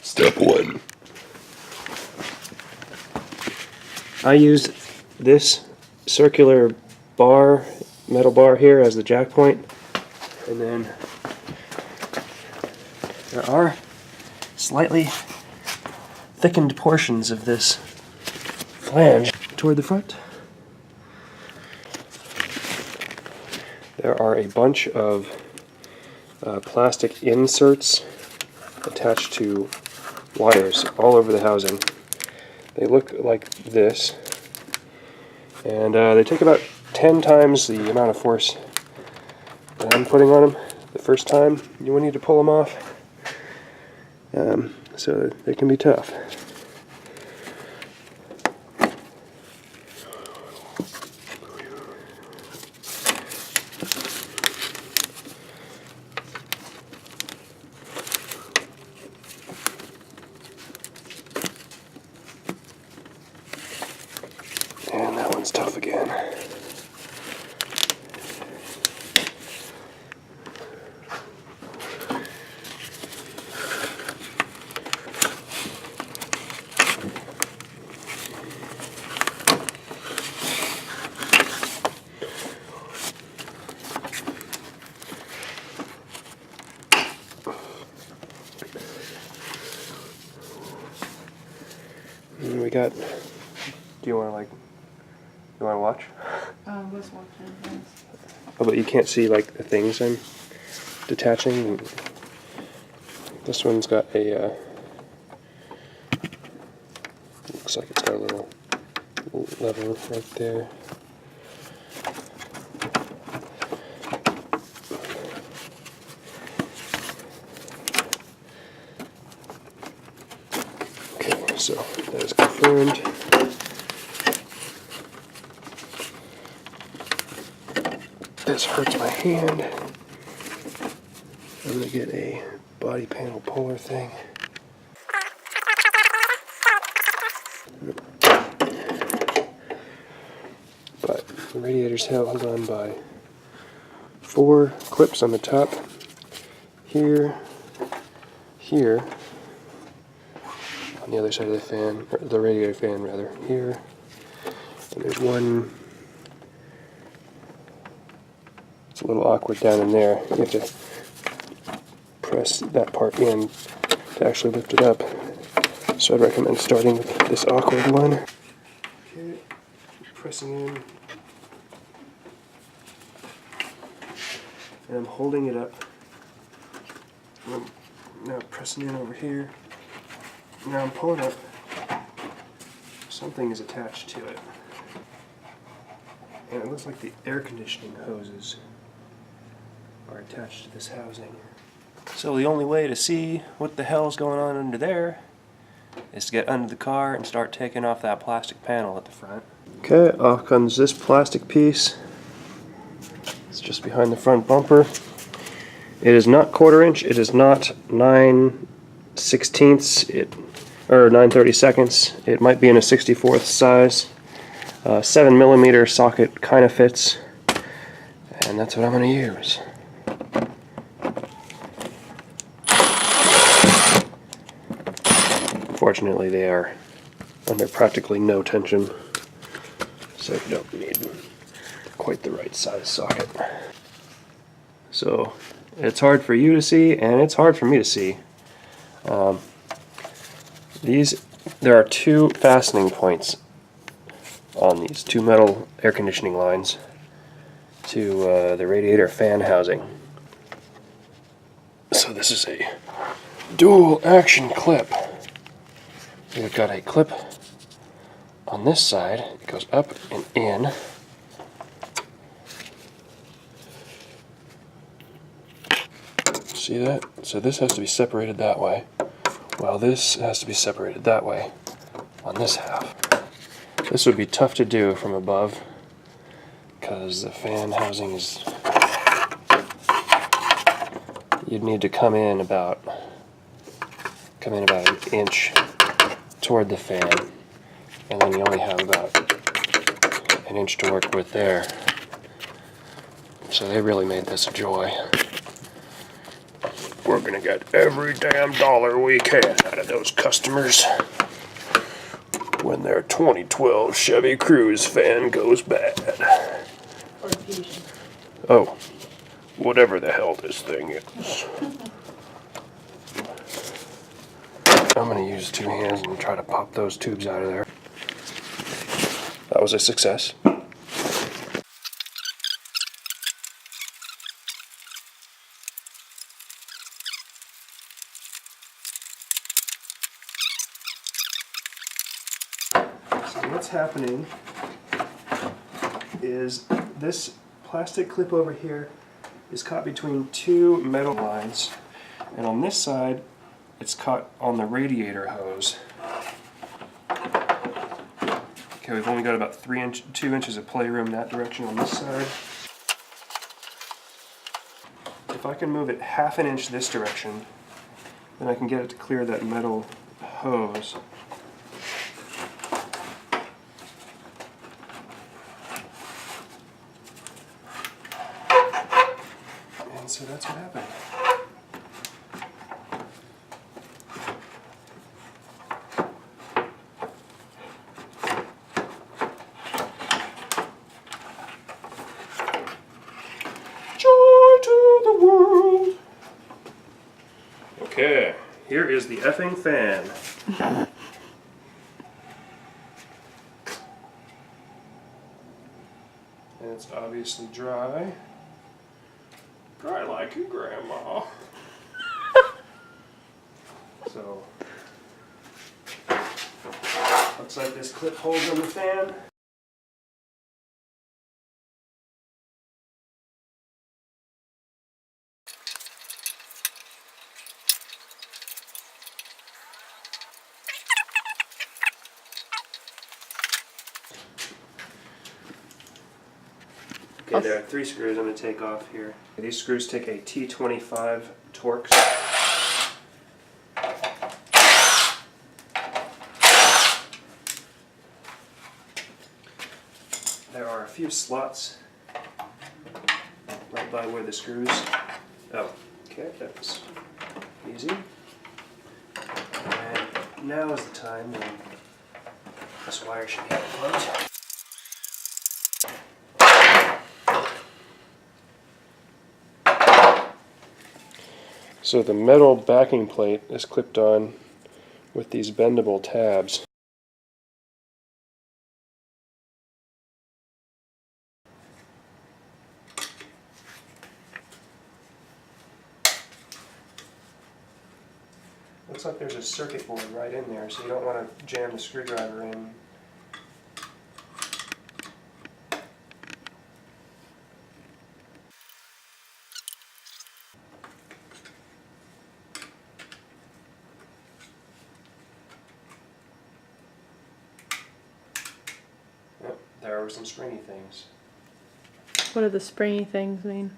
Step 1. I used this circular bar, metal bar here as the jack point, and then there are slightly thickened portions of this flange toward the front. There are a bunch of plastic inserts attached to wires all over the housing. They look like this, and they take about 10 times the amount of force that I'm putting on them the first time. You will need to pull them off, so they can be tough. And that one's tough again. And we got, do you want to watch? Was watching, yes. Oh, but you can't see like the things I'm detaching. This one's got a, looks like it's got a little lever right there. Okay, so that is confirmed. This hurts my hand. I'm going to get a body panel puller thing. But the radiator's held on by 4 clips on the top. Here, here, on the other side of the fan, or the radiator fan rather, here. And there's one. It's a little awkward down in there. You have to press that part in to actually lift it up. So I'd recommend starting with this awkward one. Okay, pressing in. And I'm holding it up. I'm now pressing in over here. Now I'm pulling up. Something is attached to it. And it looks like the air conditioning hoses are attached to this housing. So the only way to see what the hell's going on under there is to get under the car and start taking off that plastic panel at the front. Okay, off comes this plastic piece. It's just behind the front bumper. It is not 1/4 inch, it is not 9/16, or 9/32. It might be in a 64th size. 7mm socket kind of fits, and that's what I'm going to use. Fortunately, they are under practically no tension, so you don't need quite the right size socket. So it's hard for you to see, and it's hard for me to see. There are 2 fastening points on these 2 metal air conditioning lines to the radiator fan housing. So this is a dual action clip. We've got a clip on this side. It goes up and in. See that? So this has to be separated that way, while this has to be separated that way on this half. This would be tough to do from above because the fan housing is, you'd need to come in about an inch toward the fan, and then you only have about an inch to work with there. So they really made this a joy. We're gonna get every damn dollar we can out of those customers when their 2012 Chevy Cruze fan goes bad. Or Fusion. Oh, whatever the hell this thing is. I'm gonna use 2 hands and try to pop those tubes out of there. That was a success. So what's happening is this plastic clip over here is caught between 2 metal lines, and on this side it's caught on the radiator hose. Okay, we've only got about 2 inches of playroom that direction on this side. If I can move it half an inch this direction, then I can get it to clear that metal hose. And so that's what happened. Joy to the world. Okay, here is the effing fan. And it's obviously dry. Dry like your grandma. So, looks like this clip holds on the fan. Okay, there are 3 screws I'm going to take off here. These screws take a T25 Torx. There are a few slots right by where the screws. Oh, okay, that was easy. And now is the time when this wire should be out. So the metal backing plate is clipped on with these bendable tabs. Looks like there's a circuit board right in there, so you don't want to jam the screwdriver in. Yep, there are some springy things. What do the springy things mean?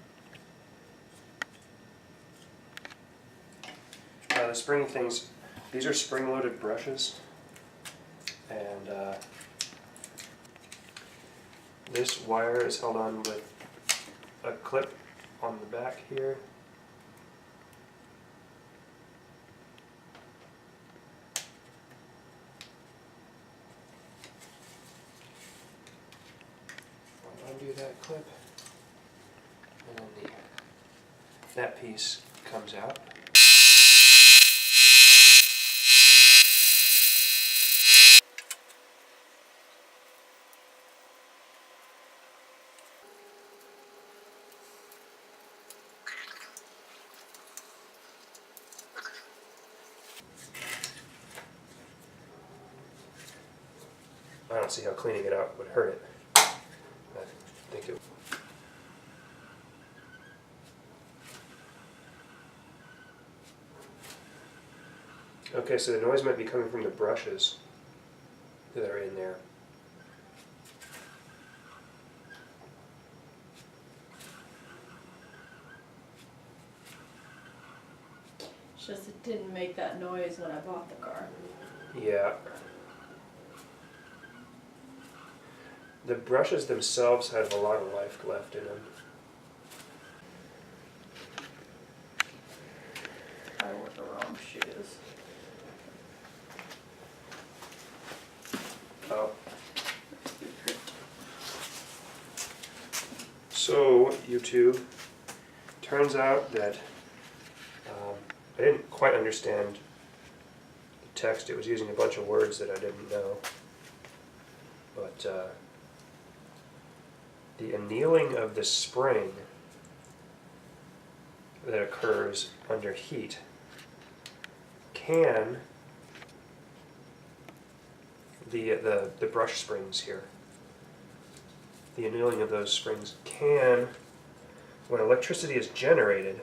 The springy things, these are spring-loaded brushes, and this wire is held on with a clip on the back here. I'll undo that clip, and then that piece comes out. I don't see how cleaning it out would hurt it. I think it. Okay, so the noise might be coming from the brushes that are in there. It's just it didn't make that noise when I bought the car. Yeah. The brushes themselves have a lot of life left in them. bum shoes. Oh. So, YouTube, turns out that I didn't quite understand the text. It was using a bunch of words that I didn't know. But the annealing of the spring that occurs under heat can, the brush springs here, the annealing of those springs can, when electricity is generated,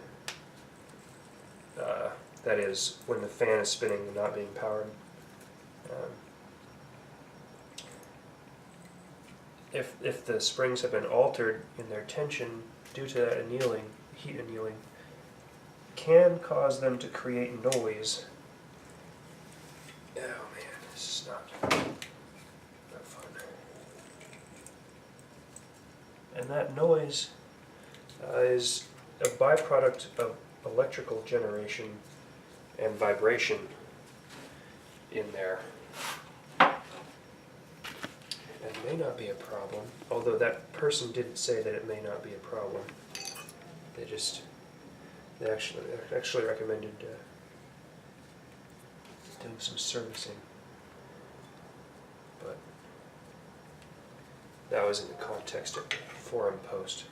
that is, when the fan is spinning and not being powered, if the springs have been altered in their tension due to that annealing, heat annealing, can cause them to create noise. Oh man, this is not fun. And that noise is a byproduct of electrical generation and vibration in there. And may not be a problem, although that person did say that it may not be a problem. They actually recommended doing some servicing, but that was in the context of the forum post,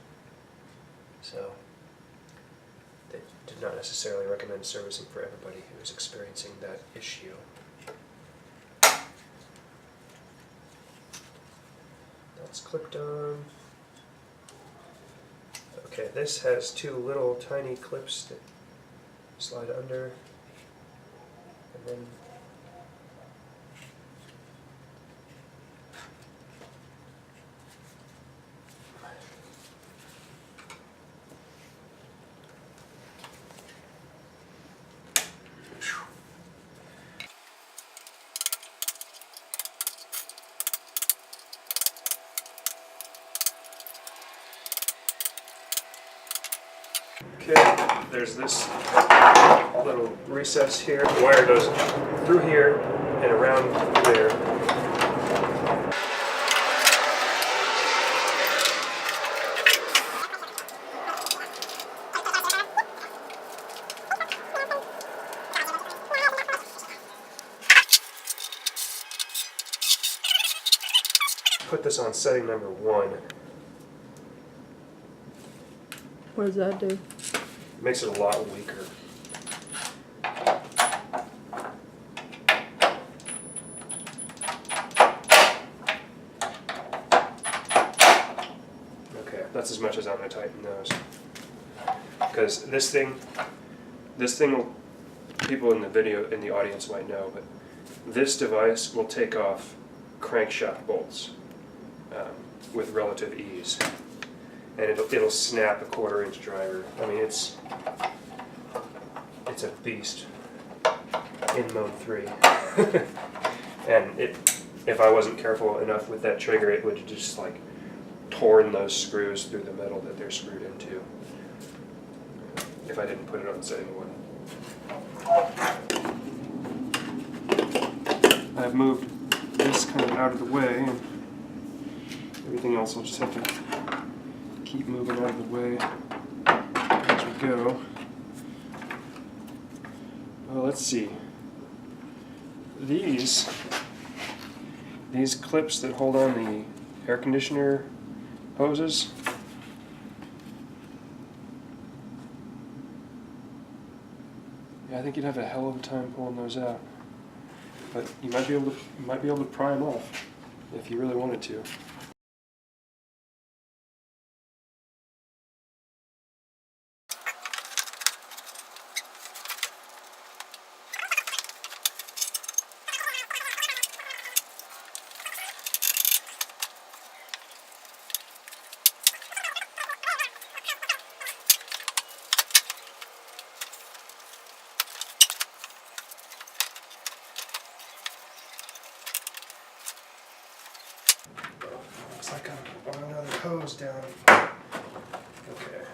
so they did not necessarily recommend servicing for everybody who is experiencing that issue. That's clipped on. Okay, this has two little tiny clips that slide under, and then okay, there's this little recess here. The wire goes through here and around there. Put this on setting number 1. What does that do? Makes it a lot weaker. Okay, that's as much as I'm going to tighten those. Because this thing will, people in the video, in the audience might know, but this device will take off crankshaft bolts with relative ease. And it'll snap a 1/4-inch driver. I mean, it's a beast in Mode 3. And if I wasn't careful enough with that trigger, it would have just like torn those screws through the metal that they're screwed into, if I didn't put it on setting 1. I've moved this kind of out of the way, and everything else I'll just have to keep moving out of the way as we go. Well, let's see. These clips that hold on the air conditioner hoses, yeah, I think you'd have a hell of a time pulling those out. But you might be able to pry them off if you really wanted to. Looks like I'm on another hose down. Okay.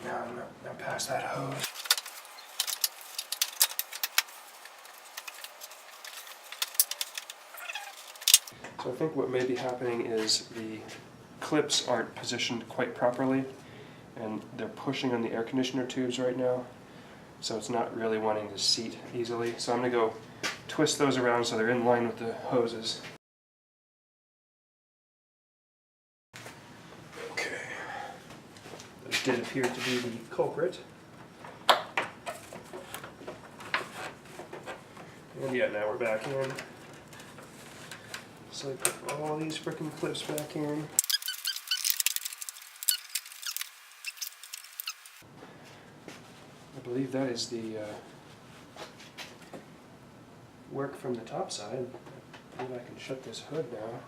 Now I'm past that hose. So I think what may be happening is the clips aren't positioned quite properly, and they're pushing on the air conditioner tubes right now, so it's not really wanting to seat easily. So I'm going to go twist those around so they're in line with the hoses. Okay, those did appear to be the culprit. And yeah, now we're back in. So I put all these frickin' clips back in. I believe that is the work from the top side. I believe I can shut this hood now.